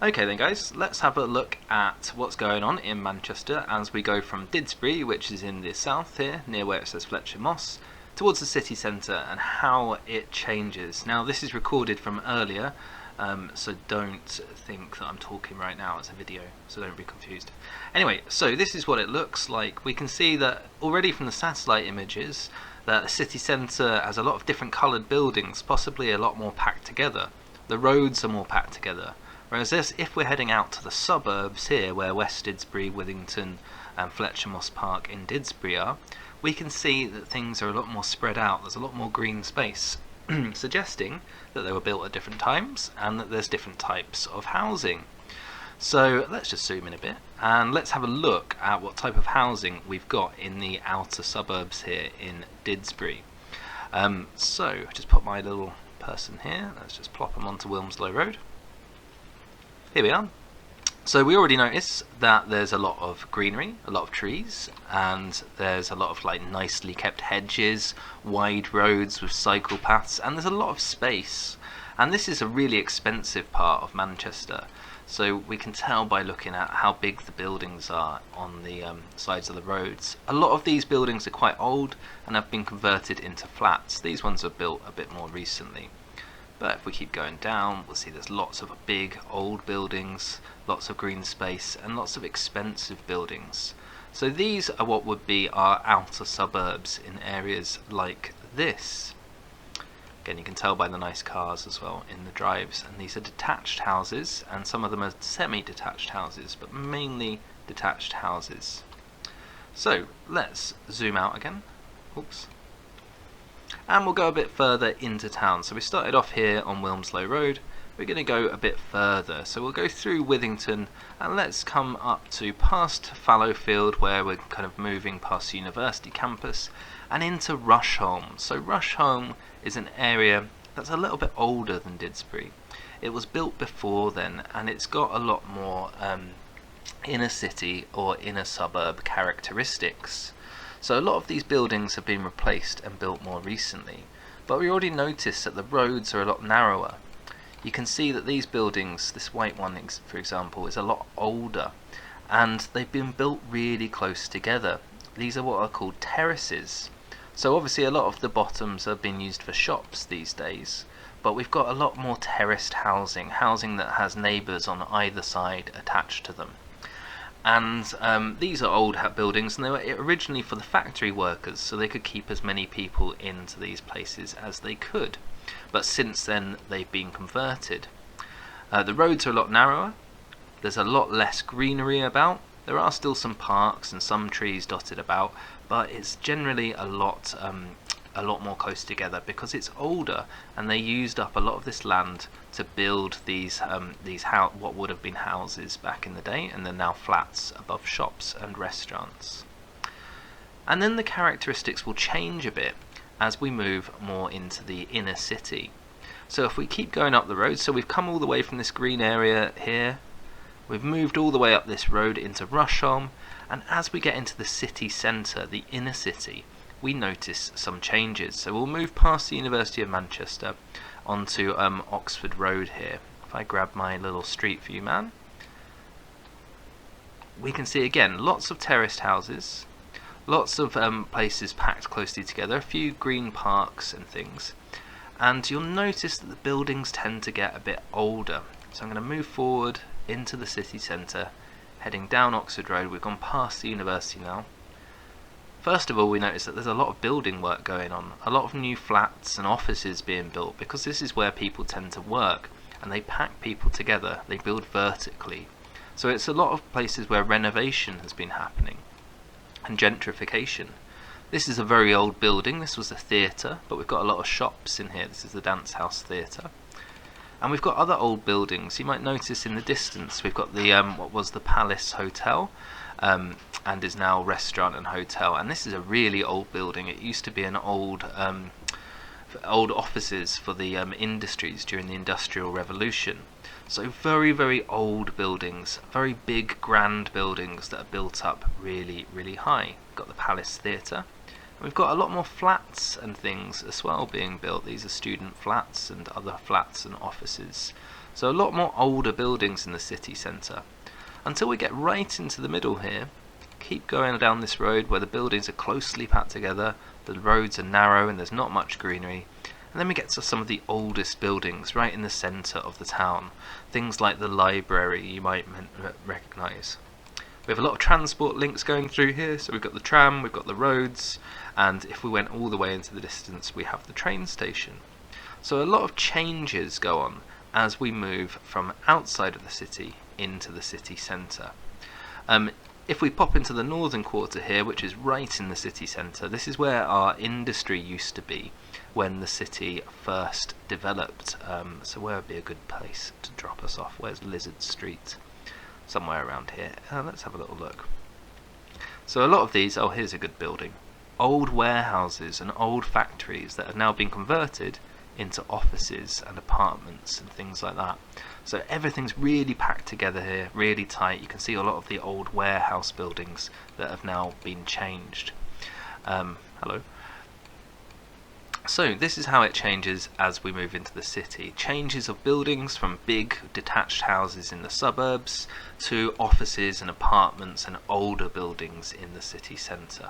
Okay then guys, let's have a look at what's going on in Manchester as we go from Didsbury, which is in the south here, near where it says Fletcher Moss, towards the city centre and how it changes. Now this is recorded from earlier, so don't think that I'm talking right now, it's a video, so don't be confused. Anyway, so this is what it looks like. We can see that already from the satellite images that the city centre has a lot of different coloured buildings, possibly a lot more packed together. The roads are more packed together. Whereas if we're heading out to the suburbs here, where West Didsbury, Withington and Fletcher Moss Park in Didsbury are, we can see that things are a lot more spread out. There's a lot more green space, suggesting that they were built at different times and that there's different types of housing. So let's just zoom in a bit and let's have a look at what type of housing we've got in the outer suburbs here in Didsbury. So just put my little person here, let's just plop them onto Wilmslow Road. Here we are. So we already notice that there's a lot of greenery, a lot of trees, and there's a lot of like nicely kept hedges, wide roads with cycle paths, and there's a lot of space. And this is a really expensive part of Manchester, so we can tell by looking at how big the buildings are on the sides of the roads. A lot of these buildings are quite old and have been converted into flats. These ones were built a bit more recently. But if we keep going down, we'll see there's lots of big old buildings, lots of green space and lots of expensive buildings. So these are what would be our outer suburbs in areas like this. Again, you can tell by the nice cars as well in the drives, and these are detached houses, and some of them are semi-detached houses, but mainly detached houses. So let's zoom out again. Oops. And we'll go a bit further into town. So we started off here on Wilmslow Road. We're going to go a bit further. So we'll go through Withington and let's come up to past Fallowfield, where we're kind of moving past the university campus, and into Rusholme. So Rusholme is an area that's a little bit older than Didsbury. It was built before then, and it's got a lot more inner city or inner suburb characteristics. So a lot of these buildings have been replaced and built more recently, but we already noticed that the roads are a lot narrower. You can see that these buildings, this white one for example, is a lot older, and they've been built really close together. These are what are called terraces. So obviously a lot of the bottoms have been used for shops these days, but we've got a lot more terraced housing that has neighbours on either side attached to them. And these are old buildings, and they were originally for the factory workers, so they could keep as many people into these places as they could. But since then they've been converted. The roads are a lot narrower, there's a lot less greenery about. There are still some parks and some trees dotted about, but it's generally a lot more close together because it's older, and they used up a lot of this land to build these what would have been houses back in the day, and they're now flats above shops and restaurants. And then the characteristics will change a bit as we move more into the inner city. So if we keep going up the road, so we've come all the way from this green area here, we've moved all the way up this road into Rusholme, and as we get into the city centre, the inner city, we notice some changes. So we'll move past the University of Manchester onto Oxford Road here. If I grab my little street view man, we can see again lots of terraced houses, lots of places packed closely together, a few green parks and things, and you'll notice that the buildings tend to get a bit older. So I'm going to move forward into the city centre, heading down Oxford Road. We've gone past the university now. First of all, we notice that there's a lot of building work going on, a lot of new flats and offices being built, because this is where people tend to work, and they pack people together, they build vertically. So it's a lot of places where renovation has been happening, and gentrification. This is a very old building. This was a theatre, but we've got a lot of shops in here. This is the Dance House Theatre. And we've got other old buildings. You might notice in the distance we've got the what was the Palace Hotel, and is now restaurant and hotel. And this is a really old building. It used to be an old offices for the industries during the Industrial Revolution. So very, very old buildings, very big, grand buildings that are built up really, really high. We've got the Palace Theatre. We've got a lot more flats and things as well being built. These are student flats and other flats and offices. So a lot more older buildings in the city centre. Until we get right into the middle here, keep going down this road where the buildings are closely packed together, the roads are narrow and there's not much greenery. And then we get to some of the oldest buildings right in the centre of the town. Things like the library you might recognise. We have a lot of transport links going through here, so we've got the tram, we've got the roads, and if we went all the way into the distance we have the train station. So a lot of changes go on as we move from outside of the city into the city centre. If we pop into the northern quarter here, which is right in the city centre, this is where our industry used to be when the city first developed. So where would be a good place to drop us off? Where's Lizard Street? Somewhere around here. Let's have a little look. So a lot of these, oh, here's a good building. Old warehouses and old factories that have now been converted into offices and apartments and things like that. So everything's really packed together here, really tight. You can see a lot of the old warehouse buildings that have now been changed. Hello. So this is how it changes as we move into the city. Changes of buildings from big detached houses in the suburbs to offices and apartments and older buildings in the city centre.